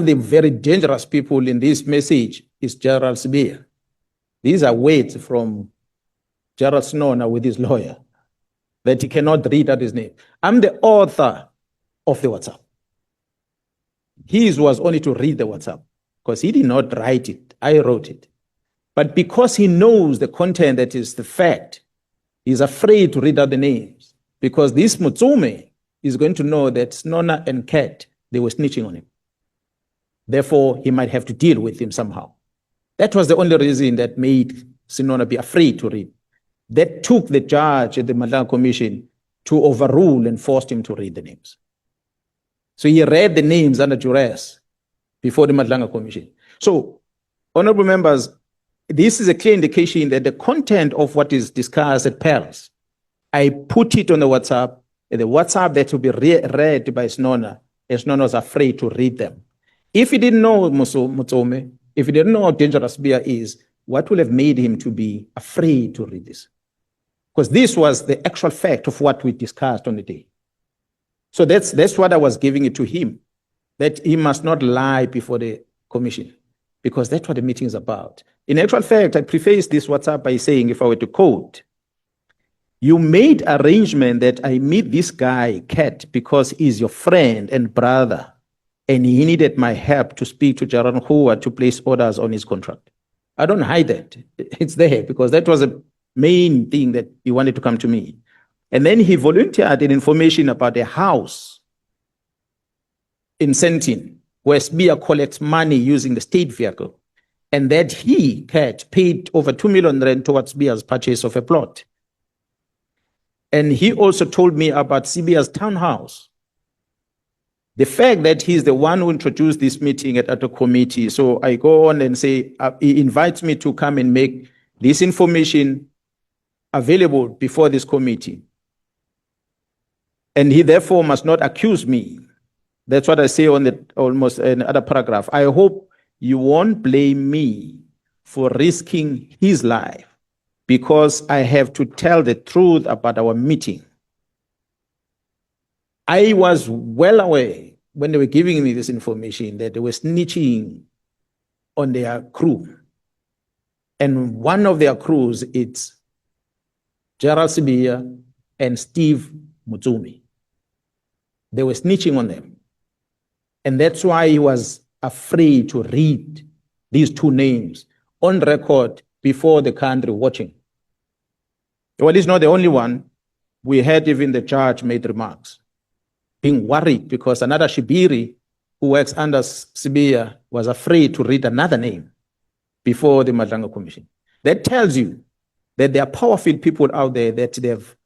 the very dangerous people in this message is Gerald Sibiya. These are words from Gerald Snowner with his lawyer that he cannot read out his name. I'm the author of the WhatsApp. His was only to read the WhatsApp because he did not write it. I wrote it. But because he knows the content that is the fact, he's afraid to read out the names because this Mutsume is going to know that Snowner and Kat, they were snitching on him. Therefore, he might have to deal with him somehow. That was the only reason that made Snowner be afraid to read. That took the judge at the Madlanga Commission to overrule and forced him to read the names. So he read the names under duress before the Madlanga Commission. So, honorable members, this is a clear indication that the content of what is discussed at Paris, I put it on the WhatsApp that will be read by Snowner, and Snowner was afraid to read them. If he didn't know Mutsume, if he didn't know how dangerous Sibiya is, what would have made him to be afraid to read this? Because this was the actual fact of what we discussed on the day. So that's what I was giving it to him, that he must not lie before the commission, because that's what the meeting is about. In actual fact, I prefaced this WhatsApp by saying, if I were to quote, you made arrangement that I meet this guy, Kat, because he's your friend and brother, and he needed my help to speak to Jaron Hua to place orders on his contract. I don't hide that. It's there because that was a main thing that he wanted to come to me. And then he volunteered an information about a house in Sentin where Sibiya collects money using the state vehicle, and that he, Kat, paid over 2 million rand towards Sibiya's purchase of a plot. And he also told me about Sibiya's townhouse. The fact that he's the one who introduced this meeting at the committee. So I go on and say, he invites me to come and make this information available before this committee. And he therefore must not accuse me. That's what I say on the almost another paragraph. I hope you won't blame me for risking his life because I have to tell the truth about our meeting. I was well aware when they were giving me this information that they were snitching on their crew. And one of their crews, it's Gerald Sibiya and Steve Mutsume. They were snitching on them. And that's why he was afraid to read these two names on record before the country watching. Well, he's not the only one. We had even the judge made remarks, being worried because another Shibiri who works under Sibiya was afraid to read another name before the Madlanga Commission. That tells you that there are powerful people out there that they've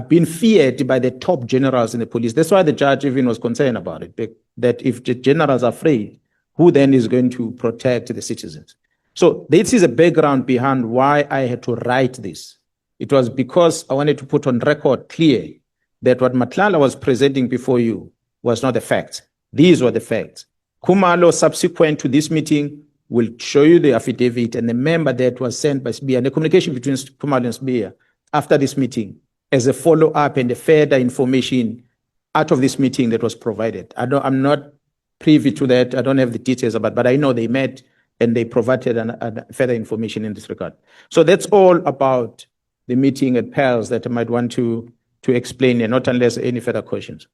been feared by the top generals in the police. That's why the judge even was concerned about it, that if the generals are afraid, who then is going to protect the citizens? So this is a background behind why I had to write this. It was because I wanted to put on record clear that what Matlala was presenting before you was not the facts. These were the facts. Khumalo, subsequent to this meeting, will show you the affidavit and the member that was sent by Sibiya and the communication between Khumalo and Sibiya after this meeting as a follow-up and a further information out of this meeting that was provided. I'm not privy to that. I don't have the details about, but I know they met and they provided further information in this regard. So that's all about the meeting at PALS that I might want to explain, and not unless any further questions.